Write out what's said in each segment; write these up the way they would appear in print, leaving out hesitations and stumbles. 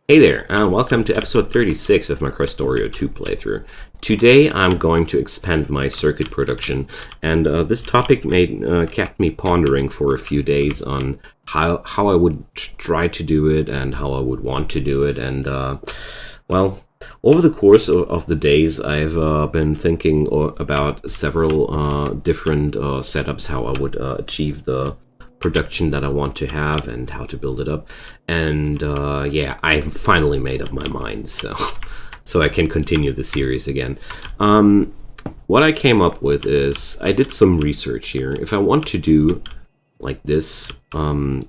Hey there, and welcome to episode 36 of my Krastorio 2 playthrough. Today I'm going to expand my circuit production, and this topic kept me pondering for a few days on how I would try to do it and how I would want to do it, and well, over the course of the days I've been thinking about several different setups, how I would achieve the production that I want to have and how to build it up. And yeah, I've finally made up my mind, so I can continue the series again. What I came up with is I did some research here. If I want to do like this, if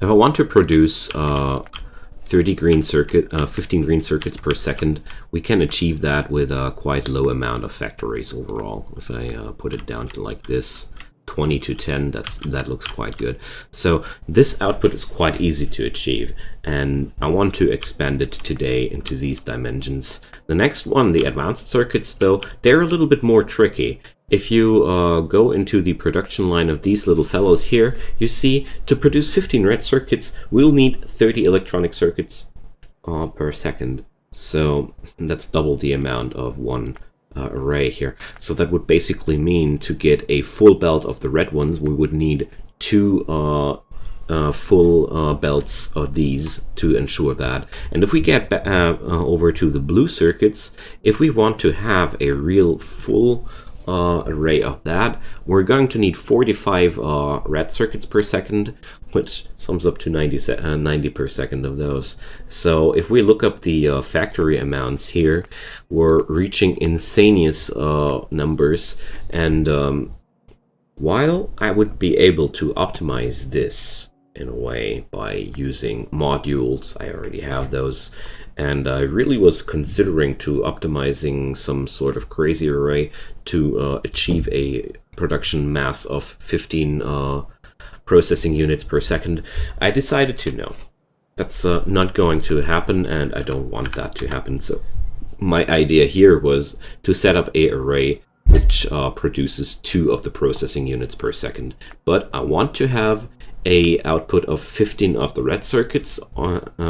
I want to produce 15 green circuits per second, we can achieve that with a quite low amount of factories overall. If I put it down to like this, 20 to 10, that looks quite good. So this output is quite easy to achieve, and I want to expand it today into these dimensions. The next one, the advanced circuits, though, they're a little bit more tricky. If you go into the production line of these little fellows here, you see to produce 15 red circuits, we'll need 30 electronic circuits per second. So that's double the amount of one array here. So that would basically mean to get a full belt of the red ones, we would need two full belts of these to ensure that. And if we get over to the blue circuits, if we want to have a real full array of that, we're going to need 45 red circuits per second, which sums up to 90 per second of those. So if we look up the factory amounts here, we're reaching insaneous numbers. And while I would be able to optimize this in a way by using modules, I already have those, and I really was considering to optimizing some sort of crazy array to achieve a production mass of 15 processing units per second. I decided to no. That's not going to happen, and I don't want that to happen. So my idea here was to set up an array which produces 2 of the processing units per second. But I want to have a output of 15 of the red circuits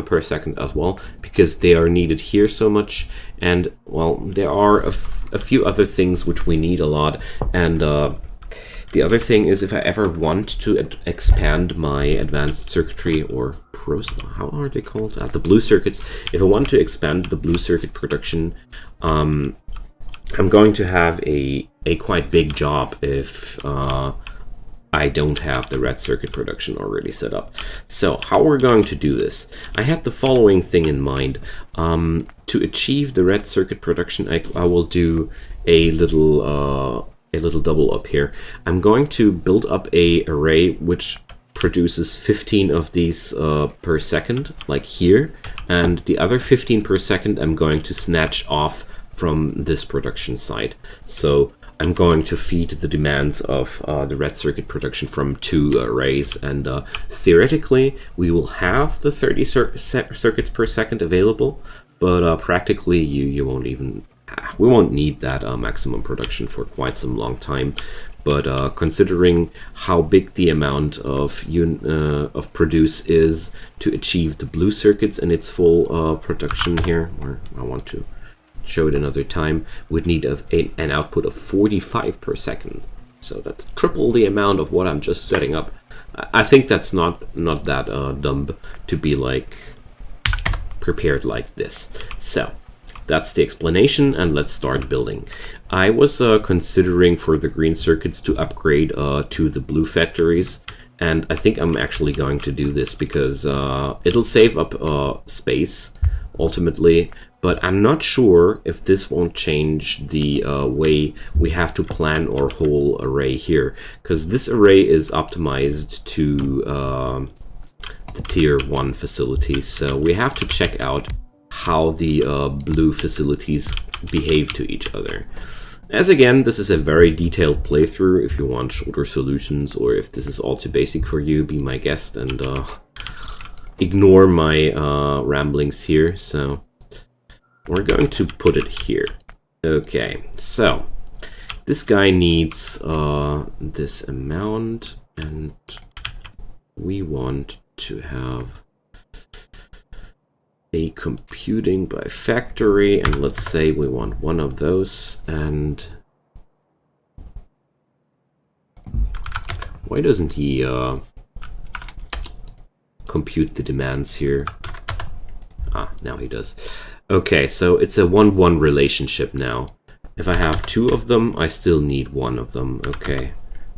per second as well, because they are needed here so much. And well, there are a few other things which we need a lot. And the other thing is, if I ever want to expand my advanced circuitry, or how are they called? The blue circuits. If I want to expand the blue circuit production, I'm going to have a quite big job if I don't have the red circuit production already set up. So how we're going to do this? I had the following thing in mind. To achieve the red circuit production, I will do a little double up here. I'm going to build up a array which produces 15 of these per second, like here, and the other 15 per second I'm going to snatch off from this production side. So I'm going to feed the demands of the red circuit production from 2 arrays, and theoretically we will have the 30 circuits per second available, but practically we won't need that maximum production for quite some long time. But considering how big the amount of produce is to achieve the blue circuits in its full production here, where I want to show it another time, would need an output of 45 per second. So that's triple the amount of what I'm just setting up. I think that's not that dumb to be like prepared like this. So that's the explanation, and let's start building. I was considering for the green circuits to upgrade to the blue factories, and I think I'm actually going to do this because it'll save up space ultimately, but I'm not sure if this won't change the way we have to plan our whole array here, because this array is optimized to the tier 1 facilities, so we have to check out how the blue facilities behave to each other. As again, this is a very detailed playthrough. If you want shorter solutions, or if this is all too basic for you, be my guest and ignore my ramblings here. So we're going to put it here. Okay, so this guy needs this amount, and we want to have a computing by factory, and let's say we want one of those. And why doesn't he compute the demands here? Ah, now he does. Okay, so it's a 1-1 relationship now. If I have 2 of them, I still need 1 of them. Okay.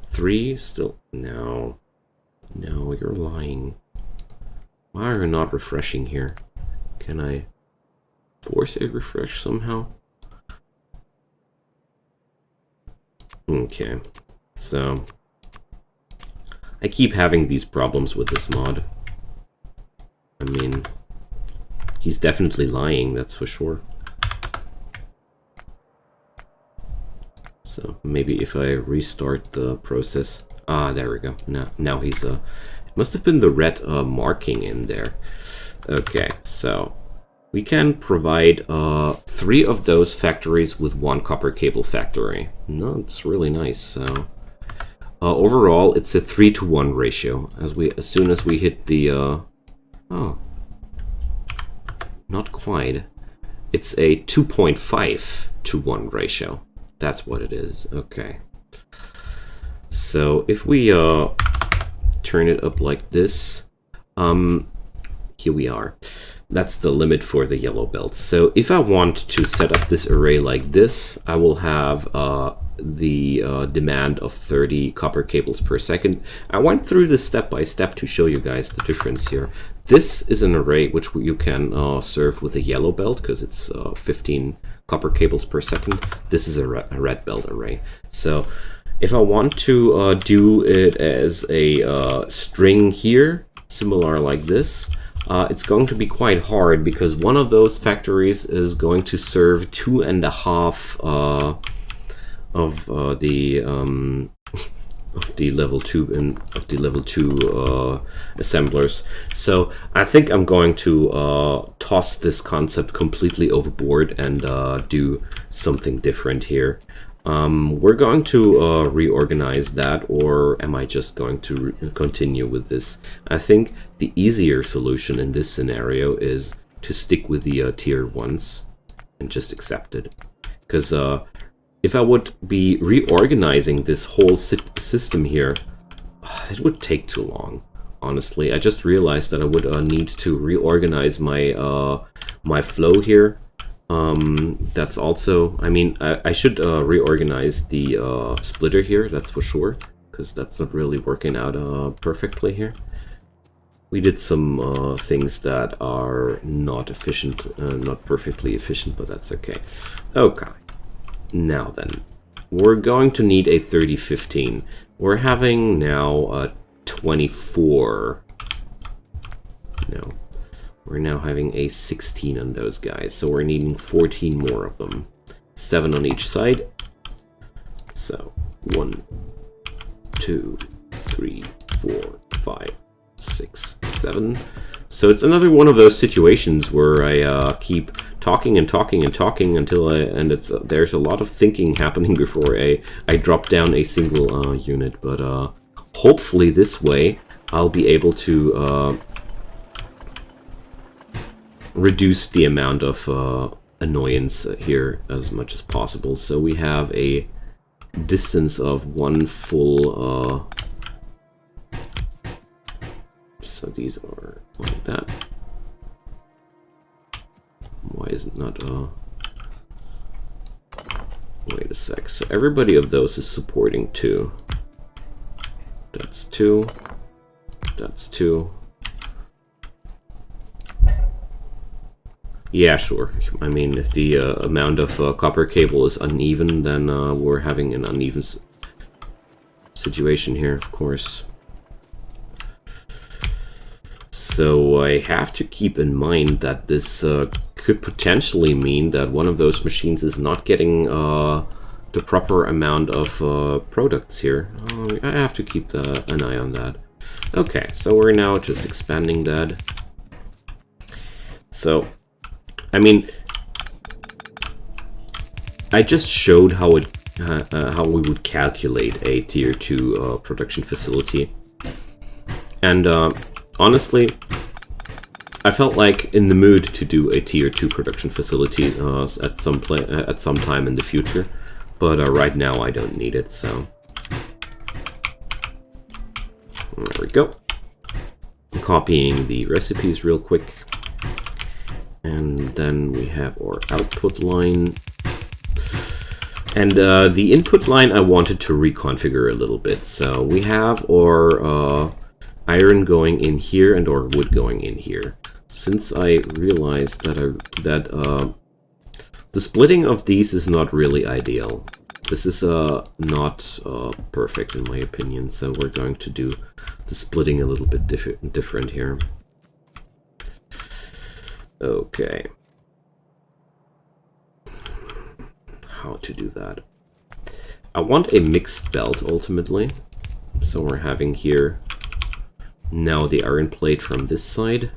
3 still... No. No, you're lying. Why are you not refreshing here? Can I force a refresh somehow? Okay. So... I keep having these problems with this mod. I mean... He's definitely lying, that's for sure. So maybe if I restart the process... Ah, there we go. Now he's... It must have been the red marking in there. Okay, so... We can provide 3 of those factories with 1 copper cable factory. No, it's really nice. So overall, it's a 3-to-1 ratio. As soon as we hit the... Oh... Not quite. It's a 2.5-to-1 ratio. That's what it is. Okay. So if we turn it up like this, here we are. That's the limit for the yellow belts. So if I want to set up this array like this, I will have the demand of 30 copper cables per second. I went through this step by step to show you guys the difference here. This is an array which you can serve with a yellow belt because it's 15 copper cables per second. This is a red belt array. So if I want to do it as a string here, similar like this, it's going to be quite hard because one of those factories is going to serve 2.5 of the level 2 and of the level 2 assemblers. So I think I'm going to toss this concept completely overboard and do something different here. We're going to reorganize that, or am I just going to continue with this? I think the easier solution in this scenario is to stick with the tier 1s and just accept it. Because if I would be reorganizing this whole system here, it would take too long. Honestly, I just realized that I would need to reorganize my my flow here. That's also, I mean, I should reorganize the splitter here, that's for sure, because that's not really working out perfectly here. We did some things that are not efficient, not perfectly efficient, but that's okay. Okay, now then, we're going to need a 3015. We're having now a 24. No. We're now having a 16 on those guys, so we're needing 14 more of them. 7 on each side. So, 1, 2, 3, 4, 5, 6, 7. So it's another one of those situations where I keep talking and talking and talking until there's a lot of thinking happening before I drop down a single unit. But hopefully this way I'll be able to reduce the amount of annoyance here as much as possible. So we have a distance of 1 full... so these are like that. Why is it not... wait a sec. So everybody of those is supporting 2. That's 2. That's 2. Yeah, sure. I mean, if the amount of copper cable is uneven, then we're having an uneven situation here, of course. So I have to keep in mind that this could potentially mean that one of those machines is not getting the proper amount of products here. I have to keep an eye on that. Okay, so we're now just expanding that. So... I mean, I just showed how we would calculate a tier 2 production facility, and honestly, I felt like in the mood to do a tier 2 production facility at some time in the future, but right now I don't need it, so there we go. Copying the recipes real quick, and then we have our output line. And the input line I wanted to reconfigure a little bit. So we have our iron going in here and our wood going in here. Since I realized that the splitting of these is not really ideal. This is not perfect in my opinion, so we're going to do the splitting a little bit different here. Okay. How to do that? I want a mixed belt ultimately. So we're having here now the iron plate from this side.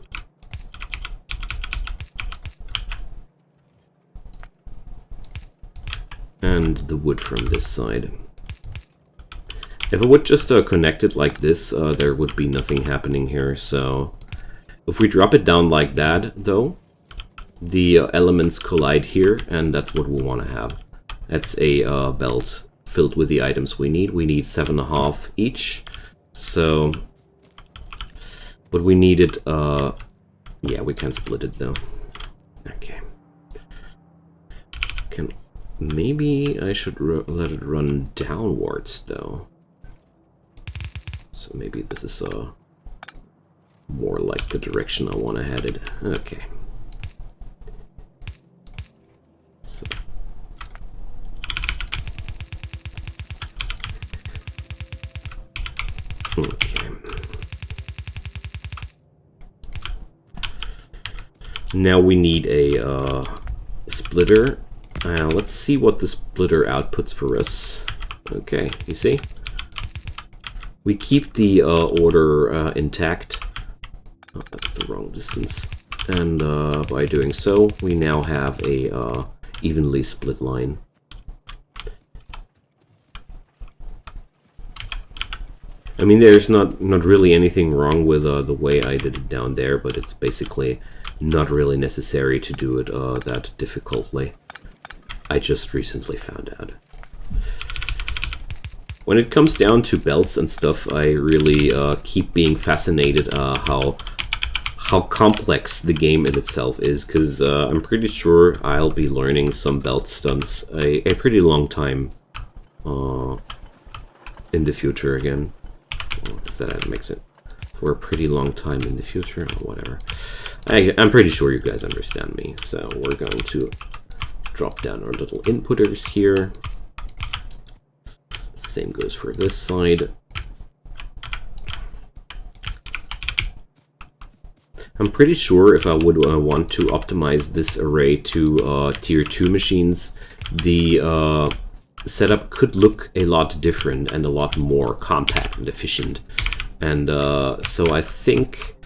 And the wood from this side. If I would just connect it like this, there would be nothing happening here. So if we drop it down like that, though, the elements collide here, and that's what we want to have. That's a belt filled with the items we need. We need 7.5 each. So, but we needed, yeah, we can split it though. Okay. Maybe I should let it run downwards though. So maybe this is more like the direction I want to head it. Okay. So. Okay. Now we need a splitter. Let's see what the splitter outputs for us. Okay, you see? We keep the order intact. Oh, that's the wrong distance. And by doing so, we now have a evenly split line. I mean, there's not really anything wrong with the way I did it down there, but it's basically not really necessary to do it that difficultly. I just recently found out. When it comes down to belts and stuff, I really keep being fascinated how complex the game in itself is, because I'm pretty sure I'll be learning some belt stunts a pretty long time in the future again. If that makes it for a pretty long time in the future, or whatever. I'm pretty sure you guys understand me, so we're going to drop down our little inputters here. Same goes for this side. I'm pretty sure if I would want to optimize this array to tier 2 machines, the setup could look a lot different and a lot more compact and efficient. And so I think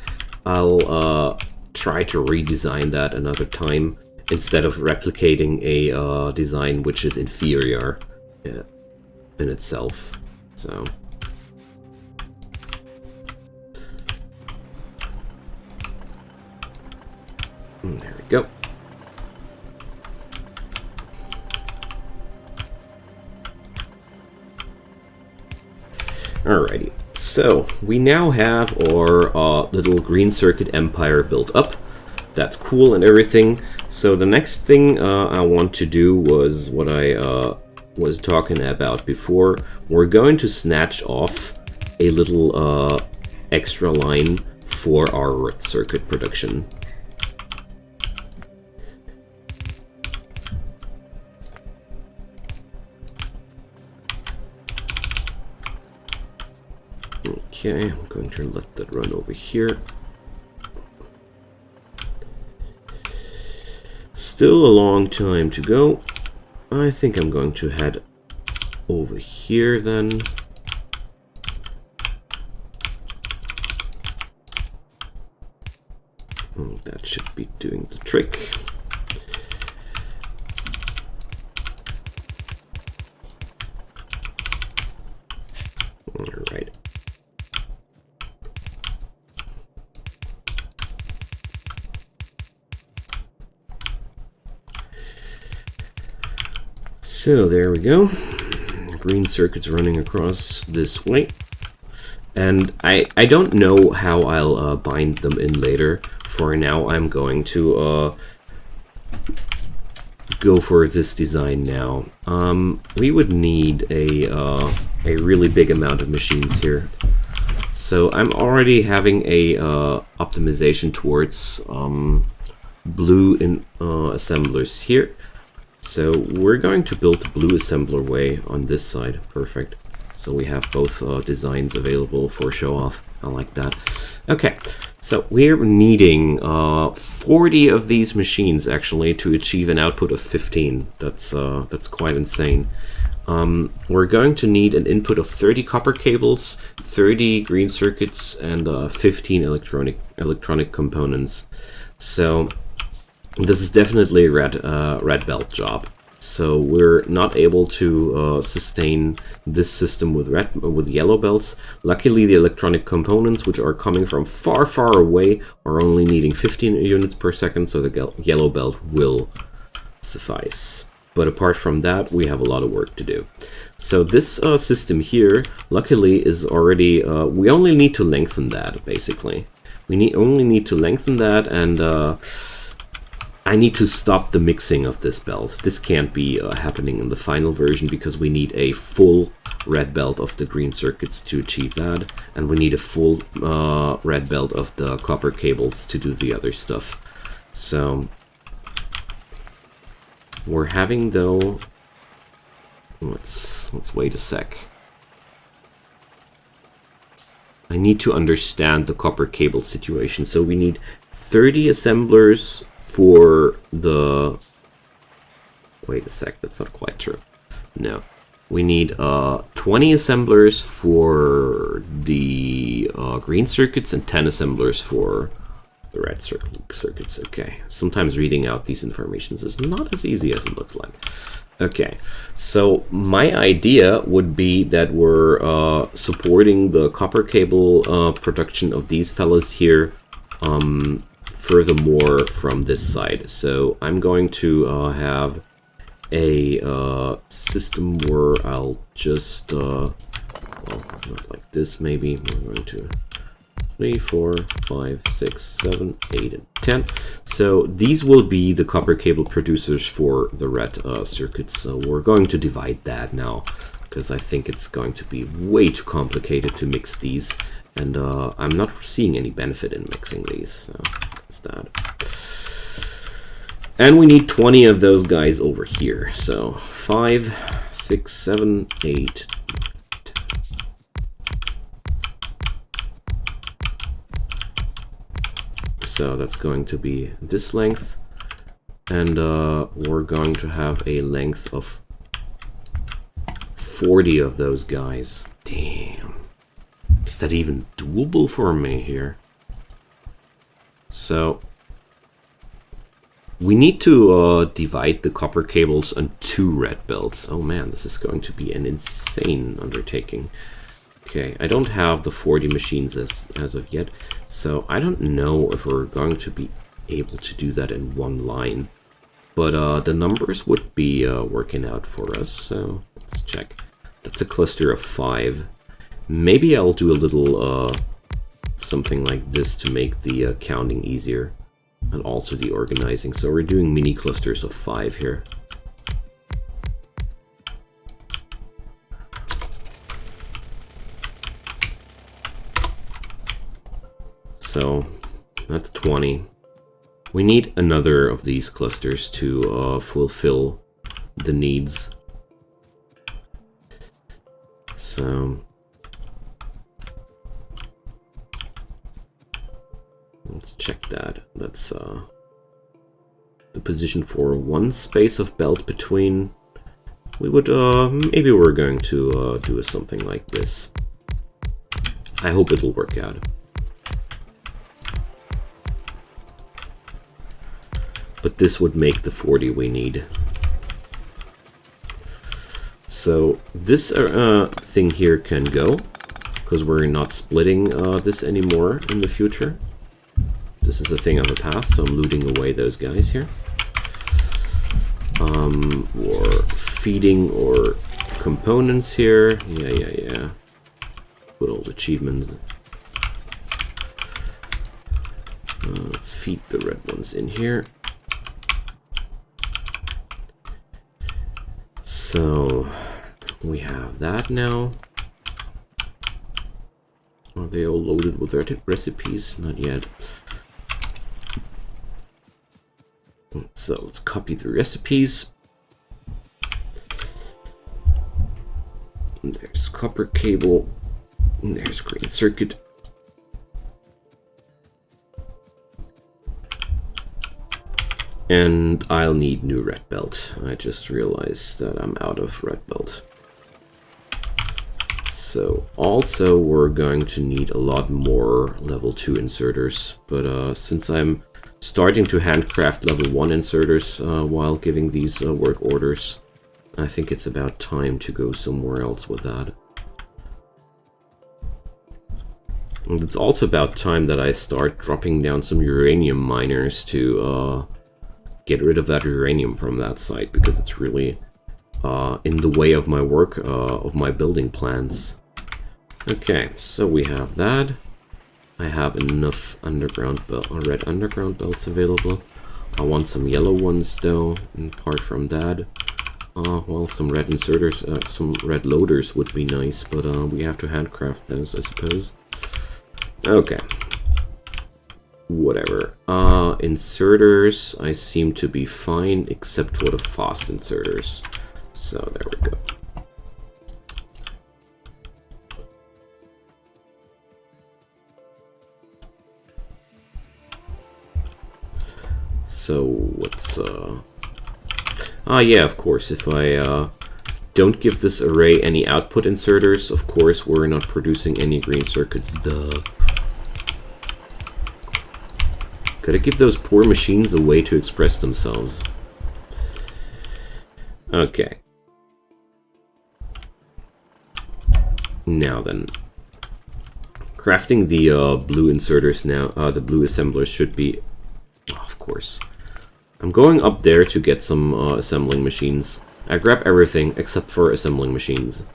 I'll try to redesign that another time, instead of replicating a design which is inferior in itself. So there we go. Alrighty, so we now have our little green circuit empire built up. That's cool and everything. So the next thing I want to do was what I was talking about before. We're going to snatch off a little extra line for our red circuit production. Okay, I'm going to let that run over here. Still a long time to go. I think I'm going to head over here then. That should be doing the trick. Alright. So there we go. Green circuits running across this way. And I don't know how I'll bind them in later. For now, I'm going to go for this design now. We would need a really big amount of machines here. So I'm already having a optimization towards blue assemblers here. So we're going to build the blue assembler way on this side. Perfect. So we have both designs available for show off. I like that. Okay, so we're needing 40 of these machines actually to achieve an output of 15. That's quite insane. We're going to need an input of 30 copper cables, 30 green circuits, and 15 electronic components. So this is definitely a red belt job. So we're not able to sustain this system with yellow belts. Luckily, the electronic components, which are coming from far, far away, are only needing 15 units per second, so the yellow belt will suffice. But apart from that, we have a lot of work to do. So this system here, luckily, is already... we only need to lengthen that, basically. We only need to lengthen that, and I need to stop the mixing of this belt. This can't be happening in the final version because we need a full red belt of the green circuits to achieve that, and we need a full red belt of the copper cables to do the other stuff. So we're having, though, let's wait a sec. I need to understand the copper cable situation. So we need 30 assemblers for the... Wait a sec, that's not quite true. No. We need 20 assemblers for the green circuits and 10 assemblers for the red circuits. Okay. Sometimes reading out these informations is not as easy as it looks like. Okay. So my idea would be that we're supporting the copper cable production of these fellas here furthermore from this side. So I'm going to have a system where I'll just well, not like this, maybe we're going to 3, 4, 5, 6, 7, 8, and 10. So these will be the copper cable producers for the red circuits. So we're going to divide that now because I think it's going to be way too complicated to mix these, and I'm not seeing any benefit in mixing these. So that's that. And we need 20 of those guys over here. So 5, 6, 7, 8. So that's going to be this length. And we're going to have a length of 40 of those guys. Damn. Is that even doable for me here? So we need to divide the copper cables on 2 red belts. Oh man, this is going to be an insane undertaking. Okay, I don't have the 40 machines as of yet, so I don't know if we're going to be able to do that in one line. But the numbers would be working out for us, so let's check. That's a cluster of 5. Maybe I'll do a little something like this to make the counting easier. And also the organizing. So we're doing mini clusters of 5 here. So that's 20. We need another of these clusters to fulfill the needs. So let's check that. That's the position for one space of belt between. We would maybe we're going to do something like this. I hope it'll work out. But this would make the 40 we need. So this thing here can go, because we're not splitting this anymore in the future. This is a thing of the past, so I'm looting away those guys here. We're feeding or components here. Yeah. Good old achievements. Let's feed the red ones in here. So we have that now. Are they all loaded with recipes? Not yet. So let's copy the recipes. And there's copper cable. And there's green circuit. And I'll need new red belt. I just realized that I'm out of red belt. So also we're going to need a lot more level 2 inserters. But since I'm starting to handcraft level 1 inserters while giving these work orders, I think it's about time to go somewhere else with that. And it's also about time that I start dropping down some uranium miners to get rid of that uranium from that site, because it's really in the way of my work, of my building plans. Okay, so we have that. I have enough red underground belts available. I want some yellow ones though, and apart from that, well, some red inserters, some red loaders would be nice, but we have to handcraft those, I suppose. Okay. Whatever. Inserters, I seem to be fine, except for the fast inserters. So there we go. So what's yeah, of course, if I don't give this array any output inserters, of course we're not producing any green circuits, duh. Gotta give those poor machines a way to express themselves. Okay. Now then. Crafting the blue inserters now, the blue assemblers should be... Oh, of course. I'm going up there to get some assembling machines. I grab everything except for assembling machines.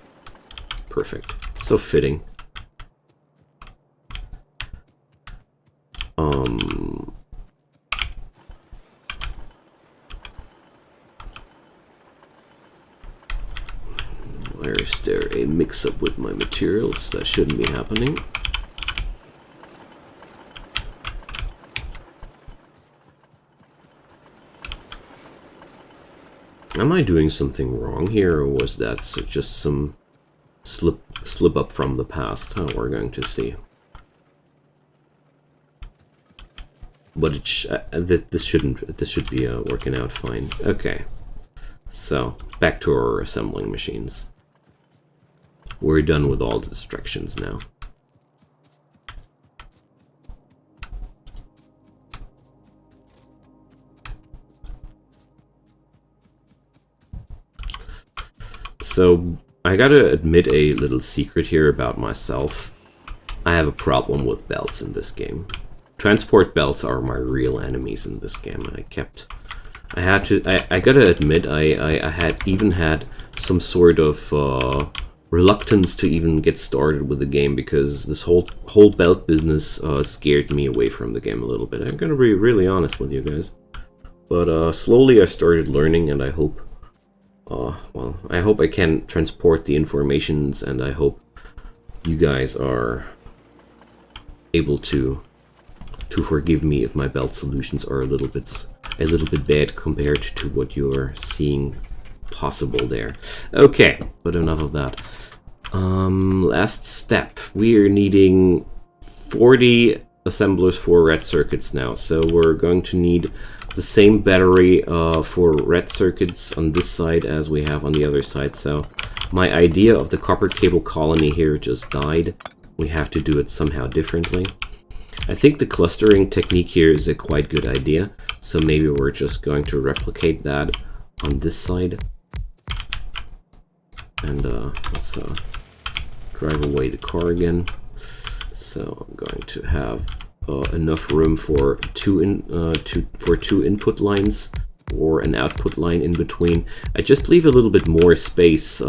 Perfect. So fitting. Where is there a mix-up with my materials? That shouldn't be happening. Am I doing something wrong here, or was that just some slip up from the past? We're going to see. But this should be working out fine. Okay, so back to our assembling machines. We're done with all the distractions now. So I gotta admit a little secret here about myself. I have a problem with belts in this game. Transport belts are my real enemies in this game. I gotta admit, I had even had some sort of reluctance to even get started with the game, because this whole belt business scared me away from the game a little bit. I'm gonna be really honest with you guys. But slowly I started learning, and I hope, well, I hope I can transport the informations, and I hope you guys are able to forgive me if my belt solutions are a little bit bad compared to what you're seeing possible there. Okay, but enough of that. Last step. We are needing 40 assemblers for red circuits now, so we're going to need the same battery for red circuits on this side as we have on the other side. So my idea of the copper cable colony here just died. We have to do it somehow differently. I think the clustering technique here is a quite good idea, so maybe we're just going to replicate that on this side. And let's drive away the car again. So I'm going to have enough room for two input lines or an output line in between. I just leave a little bit more space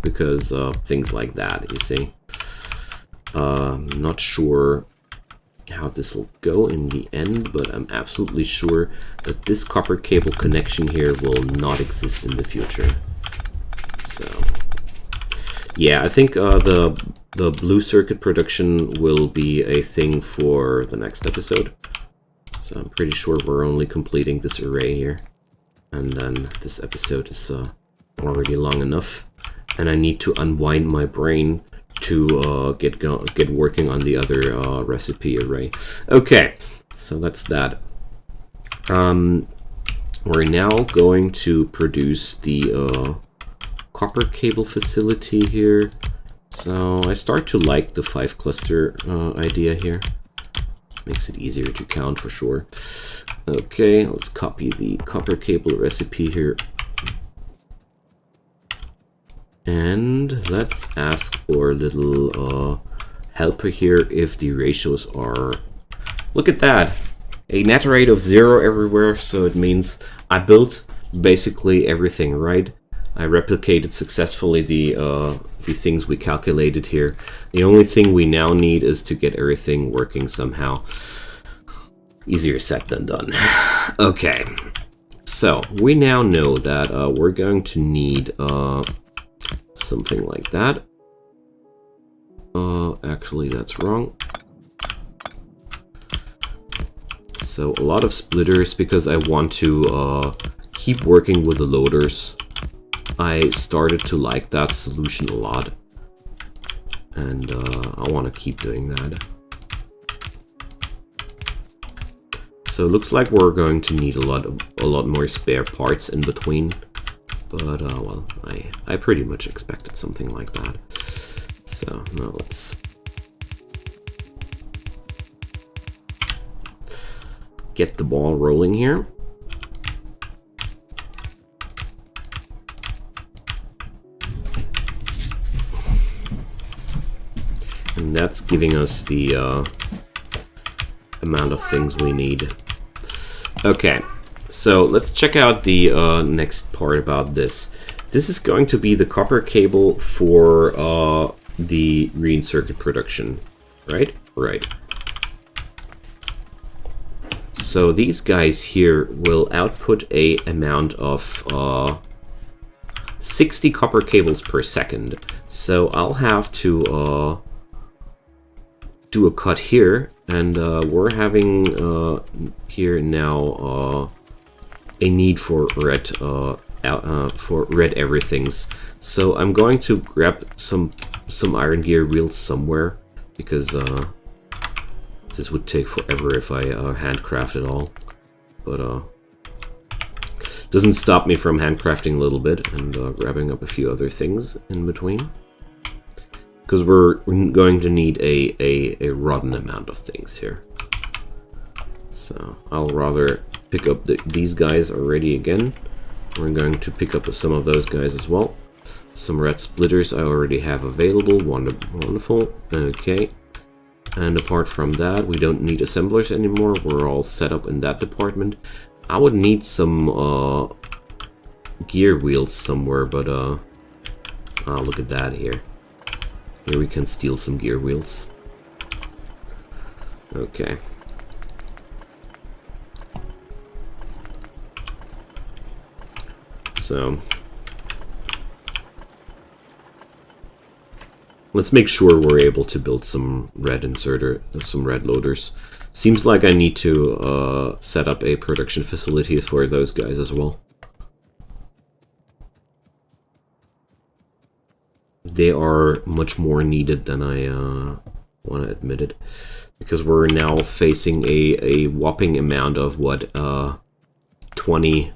because of things like that, you see. I'm not sure how this will go in the end, but I'm absolutely sure that this copper cable connection here will not exist in the future. So yeah, I think the blue circuit production will be a thing for the next episode. So I'm pretty sure we're only completing this array here, and then this episode is already long enough, and I need to unwind my brain to get working on the other recipe array. Okay, so that's that. We're now going to produce the copper cable facility here. So I start to like the 5 cluster idea here. Makes it easier to count for sure. Okay, let's copy the copper cable recipe here. And let's ask our little helper here if the ratios are... Look at that! A net rate of 0 everywhere, so it means I built basically everything right. I replicated successfully the things we calculated here. The only thing we now need is to get everything working somehow. Easier said than done. Okay, so we now know that we're going to need something like that. Actually, that's wrong. So a lot of splitters because I want to keep working with the loaders. I started to like that solution a lot, and I want to keep doing that. So it looks like we're going to need a lot more spare parts in between, but well, I pretty much expected something like that. So now let's get the ball rolling here. And that's giving us the amount of things we need. Okay, so let's check out the next part about this. This is going to be the copper cable for the green circuit production, right? Right. So these guys here will output a amount of 60 copper cables per second. So I'll have to do a cut here, and we're having here now a need for red everythings. So I'm going to grab some iron gear wheels somewhere, because this would take forever if I handcraft it all. But doesn't stop me from handcrafting a little bit and grabbing up a few other things in between. Because we're going to need a rotten amount of things here. So I'll rather pick up these guys already again. We're going to pick up some of those guys as well. Some red splitters I already have available. Wonderful. Okay. And apart from that, we don't need assemblers anymore. We're all set up in that department. I would need some gear wheels somewhere, but look at that here. Here we can steal some gear wheels. Okay. So let's make sure we're able to build some red inserter, some red loaders. Seems like I need to set up a production facility for those guys as well. They are much more needed than I want to admit it, because we're now facing a whopping amount of what 20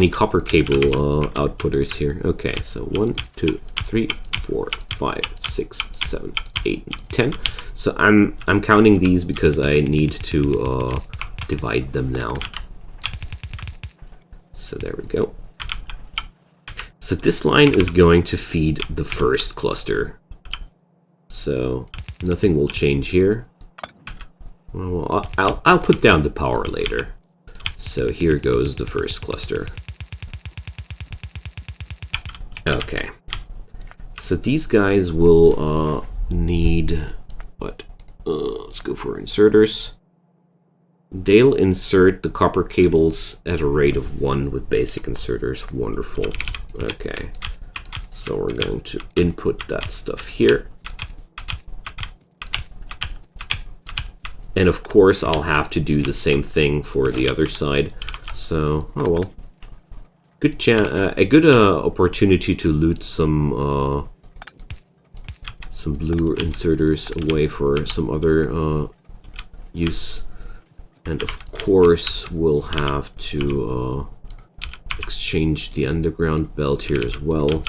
copper cable outputters here. Okay, so 1, 2, 3, 4, 5, 6, 7, 8, 10. So I'm counting these because I need to divide them now. So there we go. So this line is going to feed the first cluster. So nothing will change here. Well, I'll put down the power later. So here goes the first cluster. Okay. So these guys will need what? Let's go for inserters. They'll insert the copper cables at a rate of 1 with basic inserters. Wonderful. Okay. So we're going to input that stuff here. And of course, I'll have to do the same thing for the other side. So, oh well. A good opportunity to loot some blue inserters away for some other use. And of course, we'll have to exchange the underground belt here as well.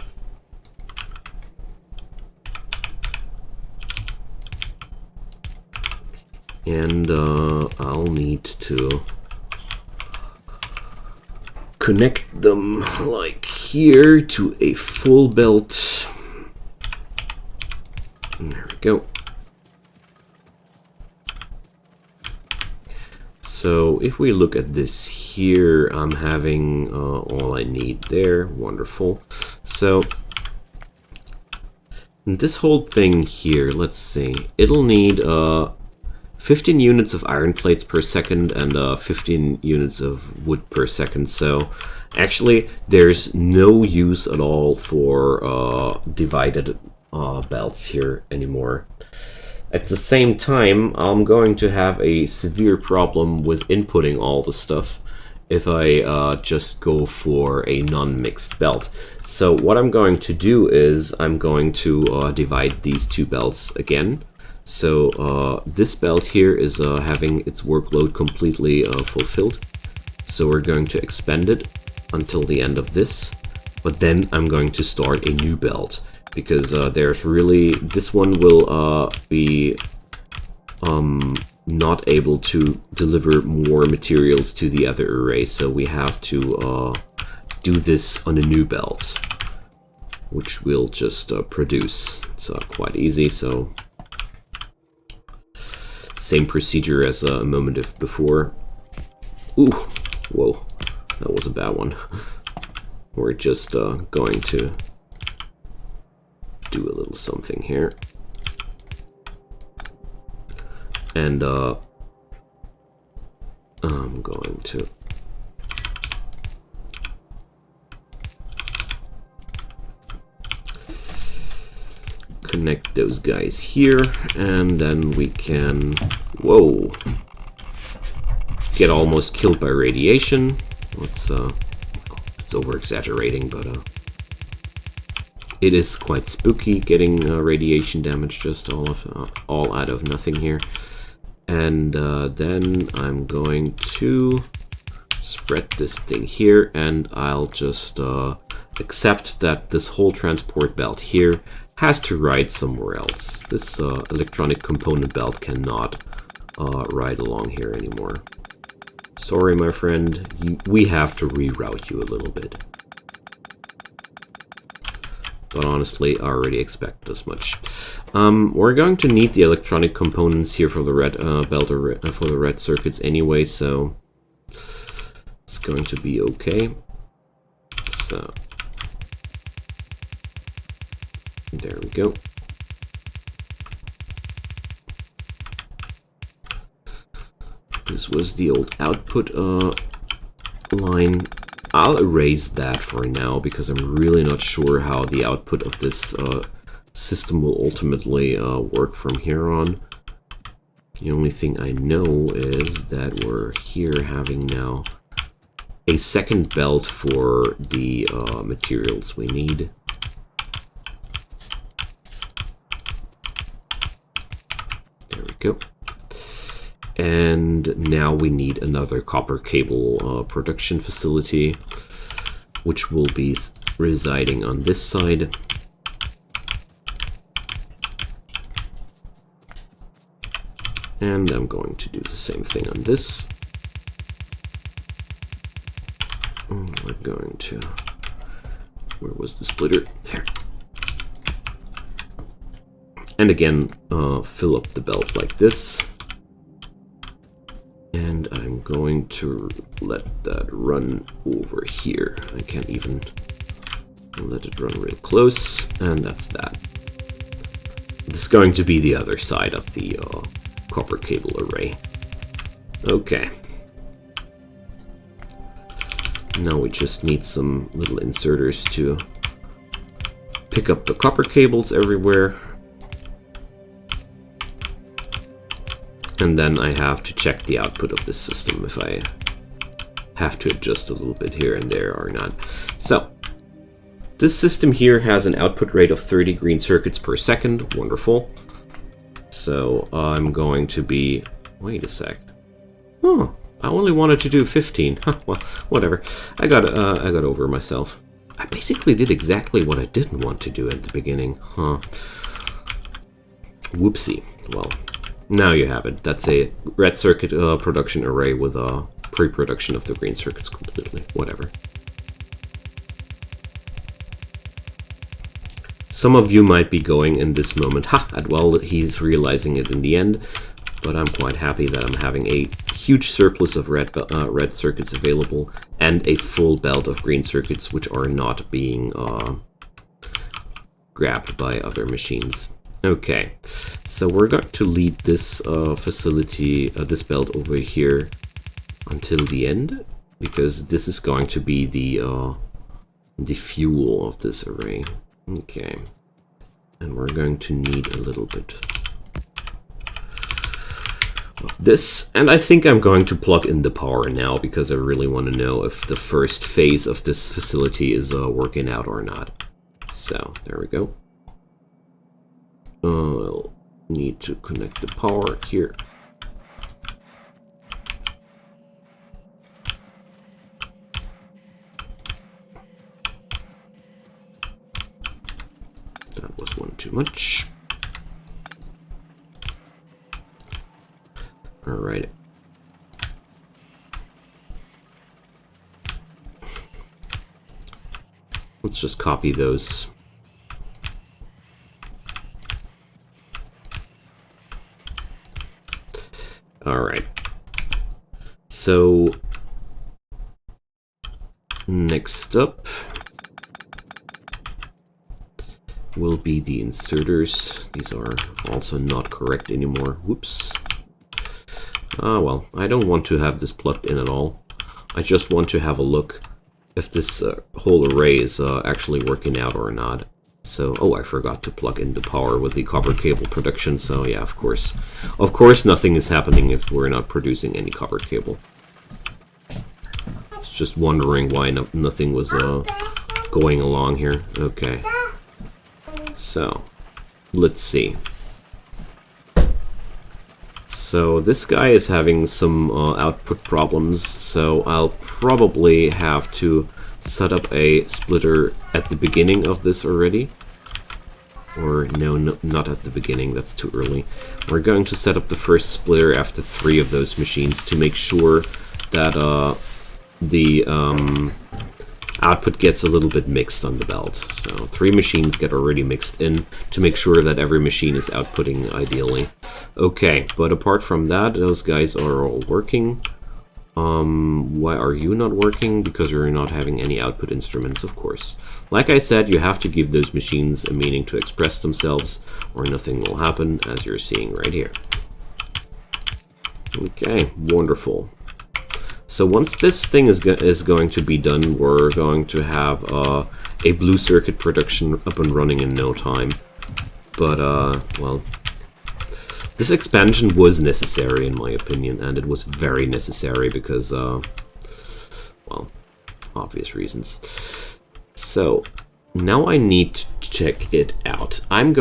And I'll need to connect them like here to a full belt. And there we go. So if we look at this here, I'm having all I need there. Wonderful. So this whole thing here, let's see, it'll need 15 units of iron plates per second and 15 units of wood per second. So actually there's no use at all for divided belts here anymore. At the same time, I'm going to have a severe problem with inputting all the stuff if I just go for a non-mixed belt. So what I'm going to do is I'm going to divide these two belts again. So this belt here is having its workload completely fulfilled. So we're going to expand it until the end of this. But then I'm going to start a new belt. Because there's really, this one will be not able to deliver more materials to the other array, so we have to do this on a new belt, which we'll just produce. It's quite easy, so same procedure as a moment before. Ooh, whoa, that was a bad one. We're just going to do a little something here, and I'm going to connect those guys here, and then we can, whoa, get almost killed by radiation. It's over exaggerating, but it is quite spooky getting radiation damage just all out of nothing here. And then I'm going to spread this thing here, and I'll just accept that this whole transport belt here has to ride somewhere else. This electronic component belt cannot ride along here anymore. Sorry, my friend, we have to reroute you a little bit. But honestly, I already expected as much. We're going to need the electronic components here for the red belt or for the red circuits anyway, so it's going to be okay. So there we go. This was the old output line. I'll erase that for now because I'm really not sure how the output of this system will ultimately work from here on. The only thing I know is that we're here having now a second belt for the materials we need. There we go. And now we need another copper cable production facility, which will be residing on this side. And I'm going to do the same thing on this. And we're going to, where was the splitter? There. And again, fill up the belt like this. And I'm I'm going to let that run over here. I can't even let it run real close, and that's that. This is going to be the other side of the copper cable array. Okay. Now we just need some little inserters to pick up the copper cables everywhere. And then I have to check the output of this system if I have to adjust a little bit here and there or not. So, this system here has an output rate of 30 green circuits per second. Wonderful. So, I'm going to be... Wait a sec. Oh, I only wanted to do 15. Huh, well, whatever. I got over myself. I basically did exactly what I didn't want to do at the beginning. Huh. Whoopsie. Well... Now you have it. That's a red circuit production array with a pre-production of the green circuits completely. Whatever. Some of you might be going in this moment, ha, well, he's realizing it in the end, but I'm quite happy that I'm having a huge surplus of red circuits available and a full belt of green circuits which are not being grabbed by other machines. Okay, so we're going to lead this facility, this belt over here until the end, because this is going to be the fuel of this array. Okay, and we're going to need a little bit of this, and I think I'm going to plug in the power now, because I really want to know if the first phase of this facility is working out or not. So, there we go. I'll need to connect the power here. That was one too much. All right. Let's just copy those. All right. So next up will be the inserters. These are also not correct anymore. Whoops. Ah, well, I don't want to have this plugged in at all. I just want to have a look if this whole array is actually working out or not. So, oh, I forgot to plug in the power with the copper cable production, so yeah, of course. Of course nothing is happening if we're not producing any copper cable. Just wondering why nothing was going along here. Okay. So, let's see. So, this guy is having some output problems, so I'll probably have to set up a splitter at the beginning of this already. Or no, not at the beginning, that's too early. We're going to set up the first splitter after 3 of those machines to make sure that the output gets a little bit mixed on the belt. So 3 machines get already mixed in to make sure that every machine is outputting ideally. Okay, but apart from that, those guys are all working. Why are you not working? Because you're not having any output instruments, of course. Like I said, you have to give those machines a meaning to express themselves, or nothing will happen, as you're seeing right here. Okay, wonderful. So once this thing is going to be done, we're going to have a blue circuit production up and running in no time. But, well... This expansion was necessary, in my opinion, and it was very necessary because, well, obvious reasons. So now I need to check it out. I'm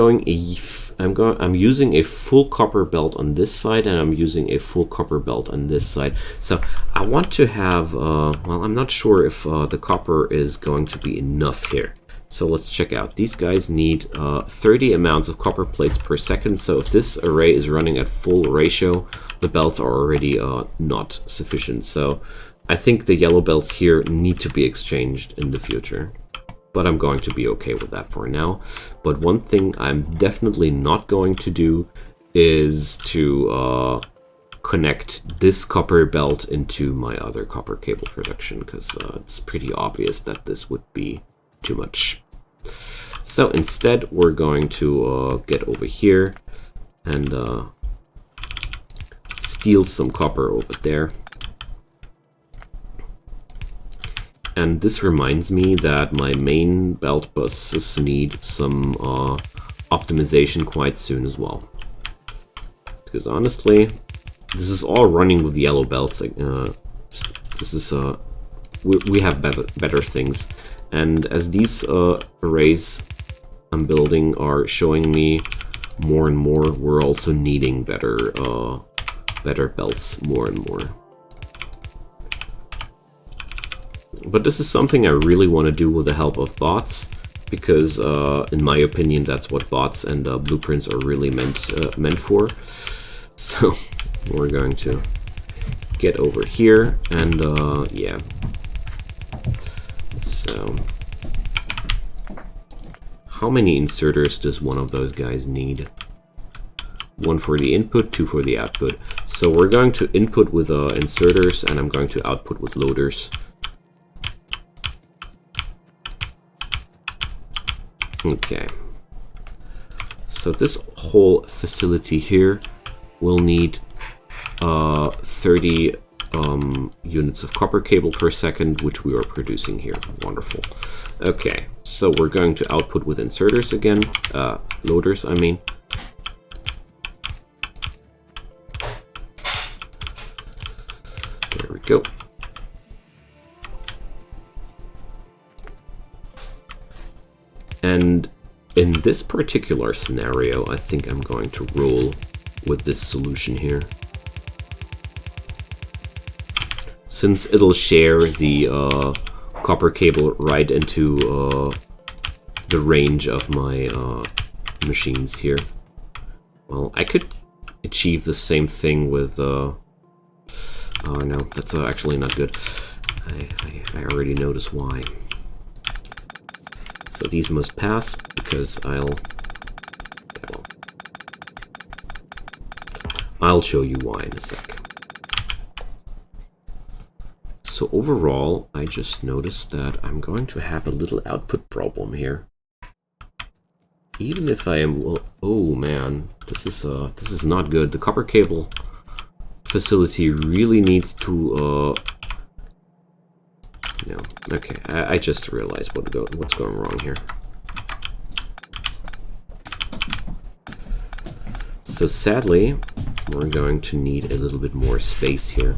using a full copper belt on this side, and I'm using a full copper belt on this side. So I want to have, well, I'm not sure if the copper is going to be enough here. So let's check out. These guys need 30 amounts of copper plates per second. So if this array is running at full ratio, the belts are already not sufficient. So I think the yellow belts here need to be exchanged in the future. But I'm going to be okay with that for now. But one thing I'm definitely not going to do is to connect this copper belt into my other copper cable production, because it's pretty obvious that this would be too much. So instead, we're going to get over here and steal some copper over there. And this reminds me that my main belt buses need some optimization quite soon as well. Because honestly, this is all running with yellow belts. This is we have better things, and as these arrays I'm building are showing me more and more, we're also needing better belts more and more. But this is something I really want to do with the help of bots, because in my opinion, that's what bots and blueprints are really meant for. So we're going to get over here and yeah. So how many inserters does one of those guys need? One for the input, two for the output. So we're going to input with inserters, and I'm going to output with loaders. Okay. So this whole facility here will need 30 units of copper cable per second, which we are producing here. Wonderful. Okay, so we're going to output with inserters again, loaders, I mean. There we go. And in this particular scenario, I think I'm going to roll with this solution here, since it'll share the copper cable right into the range of my machines here. Well, I could achieve the same thing with oh no, that's actually not good. I already noticed why. So these must pass, because I'll show you why in a sec. So overall, I just noticed that I'm going to have a little output problem here. Even if I am, well, oh man, this is not good. The copper cable facility really needs to no. Okay, I just realized what's going wrong here. So sadly, we're going to need a little bit more space here.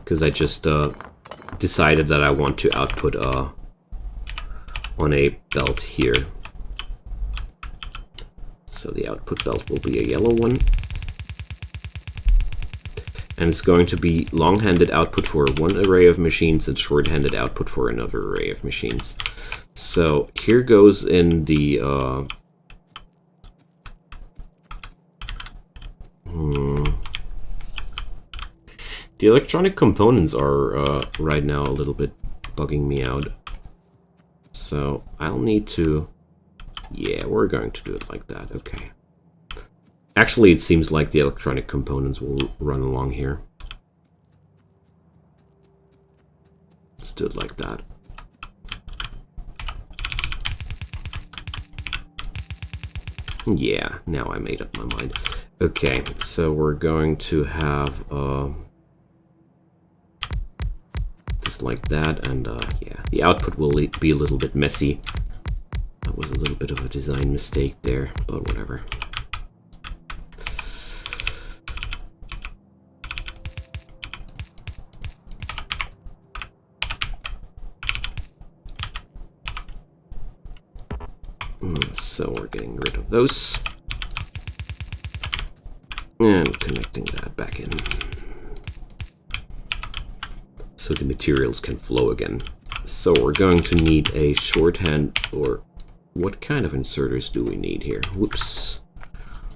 Because I just decided that I want to output on a belt here. So the output belt will be a yellow one. And it's going to be long-handed output for one array of machines and short-handed output for another array of machines. So here goes in the the electronic components are right now a little bit bugging me out. So I'll need to, yeah, we're going to do it like that. Okay. Actually, it seems like the electronic components will run along here. Let's do it like that. Yeah, now I made up my mind. Okay, so we're going to have just like that, and yeah, the output will be a little bit messy. That was a little bit of a design mistake there, but whatever. So we're getting rid of those and connecting that back in so the materials can flow again. So we're going to need a shorthand, or what kind of inserters do we need here? Whoops.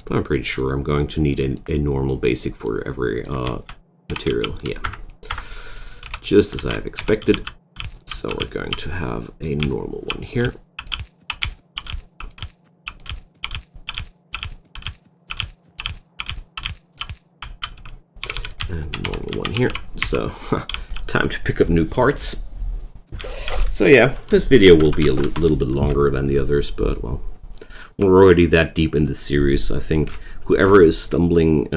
I'm pretty sure I'm going to need a normal basic for every material. Yeah, just as I've expected. So we're going to have a normal one here. And normal one here. So, time to pick up new parts. So yeah, this video will be a little bit longer than the others, but well, we're already that deep in the series. I think whoever is stumbling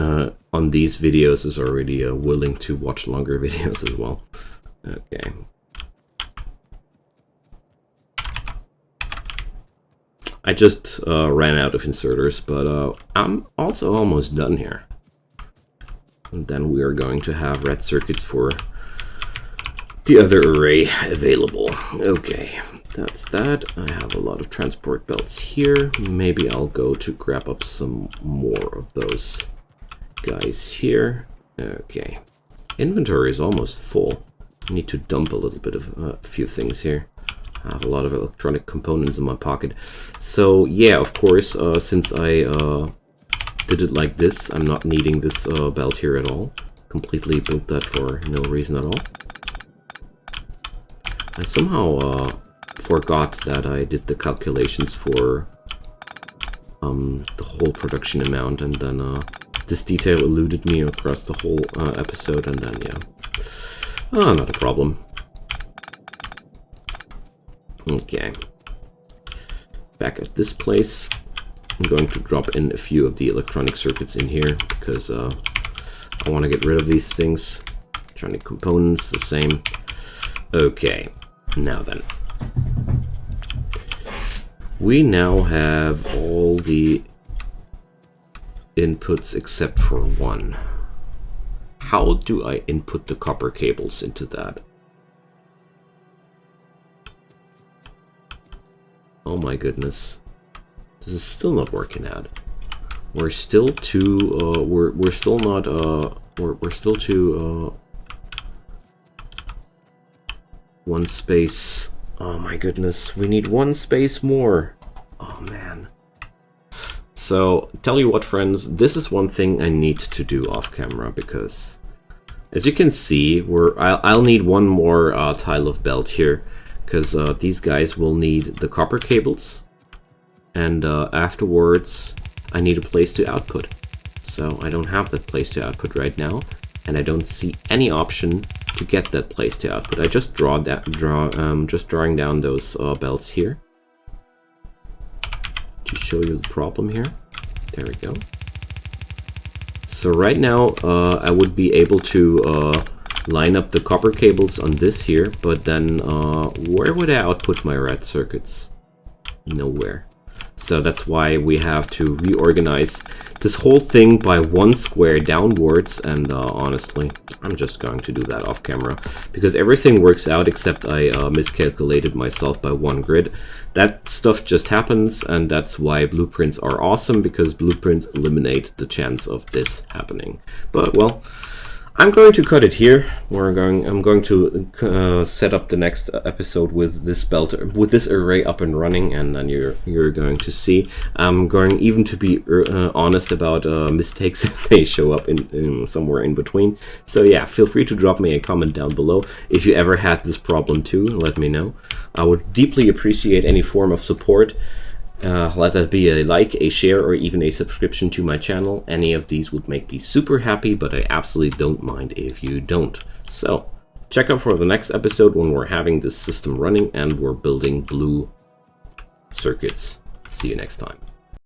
on these videos is already willing to watch longer videos as well. Okay. I just ran out of inserters, but I'm also almost done here. And then we are going to have red circuits for the other array available. Okay, that's that. I have a lot of transport belts here. Maybe I'll go to grab up some more of those guys here. Okay, inventory is almost full. I need to dump a little bit of a few things here. I have a lot of electronic components in my pocket. So yeah, of course, since I did it like this, I'm not needing this belt here at all. Completely built that for no reason at all. I somehow forgot that I did the calculations for the whole production amount, and then this detail eluded me across the whole episode, and then yeah. Oh, not a problem. Okay. Back at this place, I'm going to drop in a few of the electronic circuits in here, because I want to get rid of these things. Electronic components, the same. Okay. Now then, we now have all the inputs except for one. How do I input the copper cables into that? Oh my goodness, this is still not working out. We're still too we're still not we're still too one space. Oh my goodness, we need one space more. Oh man. So, tell you what, friends, this is one thing I need to do off camera, because as you can see, I'll need one more tile of belt here, because these guys will need the copper cables, and afterwards I need a place to output. So I don't have that place to output right now, and I don't see any option to get that place to output. I just just drawing down those belts here to show you the problem here. There we go. So right now I would be able to line up the copper cables on this here, but then where would I output my red circuits? Nowhere. So that's why we have to reorganize this whole thing by one square downwards, and honestly, I'm just going to do that off camera, because everything works out except I miscalculated myself by one grid. That stuff just happens, and that's why blueprints are awesome, because blueprints eliminate the chance of this happening. But well, I'm going to cut it here. I'm going to set up the next episode with this belt, with this array up and running, and then you're going to see. I'm going even to be honest about mistakes if they show up in somewhere in between. So yeah, feel free to drop me a comment down below if you ever had this problem too. Let me know. I would deeply appreciate any form of support. Let that be a like, a share, or even a subscription to my channel. Any of these would make me super happy, but I absolutely don't mind if you don't. So, check out for the next episode when we're having this system running and we're building blue circuits. See you next time.